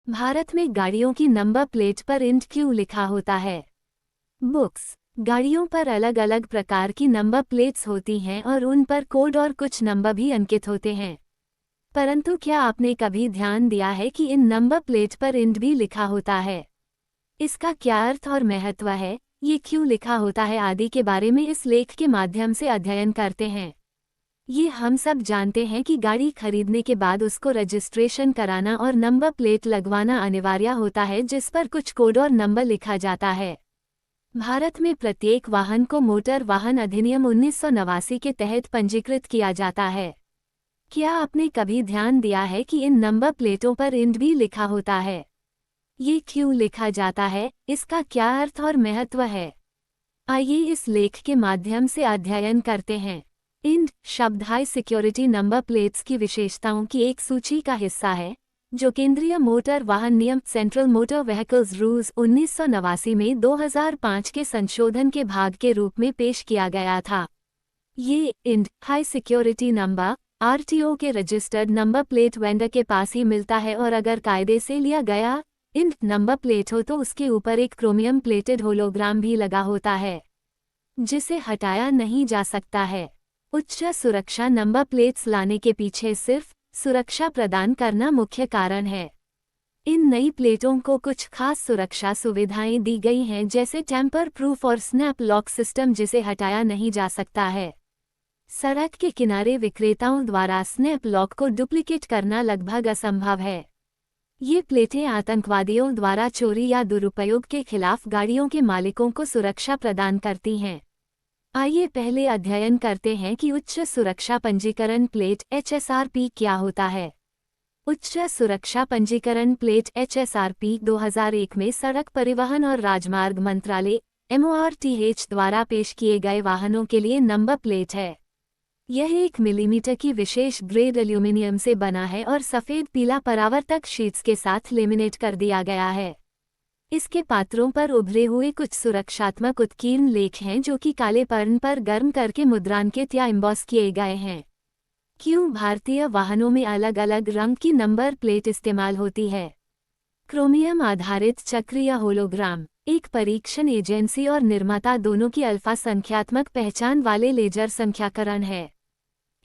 भारत में गाड़ियों की नंबर प्लेट पर इंड क्यों लिखा होता है? बुक्स। गाड़ियों पर अलग अलग प्रकार की नंबर प्लेट्स होती हैं और उन पर कोड और कुछ नंबर भी अंकित होते हैं। परंतु क्या आपने कभी ध्यान दिया है कि इन नंबर प्लेट पर इंड भी लिखा होता है? इसका क्या अर्थ और महत्व है, ये क्यों लिखा होता है आदि के बारे में इस लेख के माध्यम से अध्ययन करते हैं। ये हम सब जानते हैं कि गाड़ी खरीदने के बाद उसको रजिस्ट्रेशन कराना और नंबर प्लेट लगवाना अनिवार्य होता है, जिस पर कुछ कोड और नंबर लिखा जाता है। भारत में प्रत्येक वाहन को मोटर वाहन अधिनियम 1989 के तहत पंजीकृत किया जाता है। क्या आपने कभी ध्यान दिया है कि इन नंबर प्लेटों पर इंड भी लिखा होता है? ये क्यों लिखा जाता है, इसका क्या अर्थ और महत्व है? आइए इस लेख के माध्यम से अध्ययन करते हैं। इंड शब्द हाई सिक्योरिटी नंबर प्लेट्स की विशेषताओं की एक सूची का हिस्सा है, जो केंद्रीय मोटर वाहन नियम सेंट्रल मोटर व्हीकल्स रूल्स 1989 में 2005 के संशोधन के भाग के रूप में पेश किया गया था। ये IND high security number RTO के रजिस्टर्ड नंबर प्लेट वेंडर के पास ही मिलता है और अगर कायदे से लिया गया इंड नंबर प्लेट हो तो उसके ऊपर एक क्रोमियम प्लेटेड होलोग्राम भी लगा होता है, जिसे हटाया नहीं जा सकता है। उच्च सुरक्षा नंबर प्लेट्स लाने के पीछे सिर्फ सुरक्षा प्रदान करना मुख्य कारण है। इन नई प्लेटों को कुछ खास सुरक्षा सुविधाएं दी गई हैं, जैसे टेम्पर प्रूफ और स्नैप लॉक सिस्टम, जिसे हटाया नहीं जा सकता है। सड़क के किनारे विक्रेताओं द्वारा स्नैप लॉक को डुप्लीकेट करना लगभग असंभव है। ये प्लेटें आतंकवादियों द्वारा चोरी या दुरुपयोग के खिलाफ गाड़ियों के मालिकों को सुरक्षा प्रदान करती हैं। आइए पहले अध्ययन करते हैं कि उच्च सुरक्षा पंजीकरण प्लेट HSRP क्या होता है। उच्च सुरक्षा पंजीकरण प्लेट HSRP 2001 में सड़क परिवहन और राजमार्ग मंत्रालय MORTH द्वारा पेश किए गए वाहनों के लिए नंबर प्लेट है। यह 1 मिलीमीटर की विशेष ग्रेड एल्यूमिनियम से बना है और सफ़ेद पीला परावर्तक शीट्स के साथ लेमिनेट कर दिया गया है। इसके पात्रों पर उभरे हुए कुछ सुरक्षात्मक उत्कीर्ण लेख हैं, जो कि काले पर्ण पर गर्म करके मुद्रांकित या एम्बॉस किए गए हैं। क्यों भारतीय वाहनों में अलग अलग रंग की नंबर प्लेट इस्तेमाल होती है? क्रोमियम आधारित चक्रीय होलोग्राम एक परीक्षण एजेंसी और निर्माता दोनों की अल्फा संख्यात्मक पहचान वाले लेजर संख्याकरण है।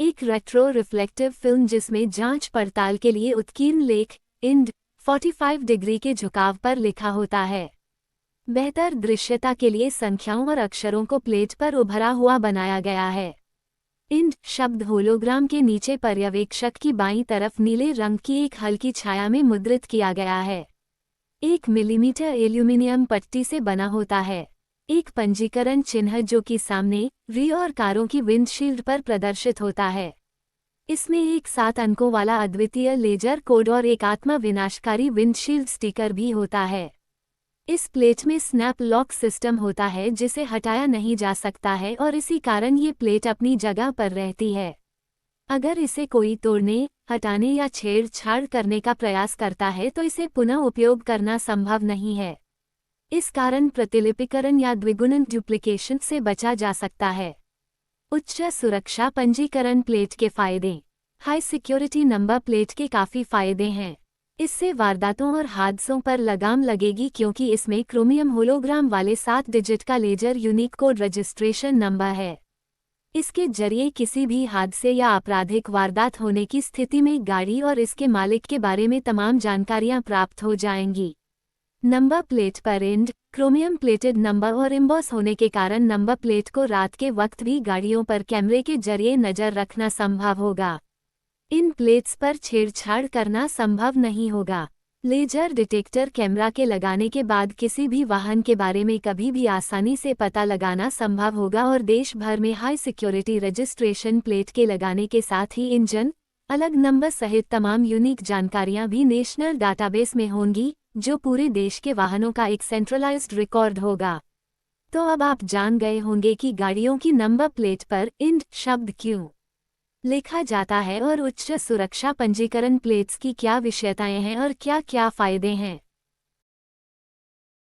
एक रेट्रो रिफ्लेक्टिव फिल्म जिसमें जांच पड़ताल के लिए उत्कीर्ण लेख इंड 45 डिग्री के झुकाव पर लिखा होता है। बेहतर दृश्यता के लिए संख्याओं और अक्षरों को प्लेट पर उभरा हुआ बनाया गया है। इंड शब्द होलोग्राम के नीचे पर्यवेक्षक की बाईं तरफ नीले रंग की एक हल्की छाया में मुद्रित किया गया है। 1 मिलीमीटर एल्यूमिनियम पट्टी से बना होता है। एक पंजीकरण चिन्ह जो कि सामने, रियर और कारों की विंडशील्ड पर प्रदर्शित होता है। इसमें एक 7 अंकों वाला अद्वितीय लेजर कोड और एक आत्म विनाशकारी विंडशील्ड स्टिकर भी होता है। इस प्लेट में स्नैप लॉक सिस्टम होता है, जिसे हटाया नहीं जा सकता है और इसी कारण ये प्लेट अपनी जगह पर रहती है। अगर इसे कोई तोड़ने, हटाने या छेड़छाड़ करने का प्रयास करता है तो इसे पुनः उपयोग करना संभव नहीं है। इस कारण प्रतिलिपिकरण या द्विगुणन डुप्लीकेशन से बचा जा सकता है। उच्च सुरक्षा पंजीकरण प्लेट के फायदे। हाई सिक्योरिटी नंबर प्लेट के काफ़ी फायदे हैं। इससे वारदातों और हादसों पर लगाम लगेगी, क्योंकि इसमें क्रोमियम होलोग्राम वाले 7 डिजिट का laser unique code registration number है। इसके जरिए किसी भी हादसे या आपराधिक वारदात होने की स्थिति में गाड़ी और इसके मालिक के बारे में तमाम जानकारियां प्राप्त हो जाएंगी। नंबर प्लेट पर इंड क्रोमियम प्लेटेड नंबर और एम्बॉस होने के कारण नंबर प्लेट को रात के वक्त भी गाड़ियों पर कैमरे के जरिए नज़र रखना संभव होगा। इन प्लेट्स पर छेड़छाड़ करना संभव नहीं होगा। लेजर डिटेक्टर कैमरा के लगाने के बाद किसी भी वाहन के बारे में कभी भी आसानी से पता लगाना संभव होगा और देश भर में हाई सिक्योरिटी रजिस्ट्रेशन प्लेट के लगाने के साथ ही इंजन, अलग नंबर सहित तमाम यूनिक जानकारियां भी नेशनल डाटाबेस में होंगी, जो पूरे देश के वाहनों का एक सेंट्रलाइज्ड रिकॉर्ड होगा। तो अब आप जान गए होंगे कि गाड़ियों की नंबर प्लेट पर इंड शब्द क्यों लिखा जाता है और उच्च सुरक्षा पंजीकरण प्लेट्स की क्या विशेषताएं हैं और क्या क्या फायदे हैं।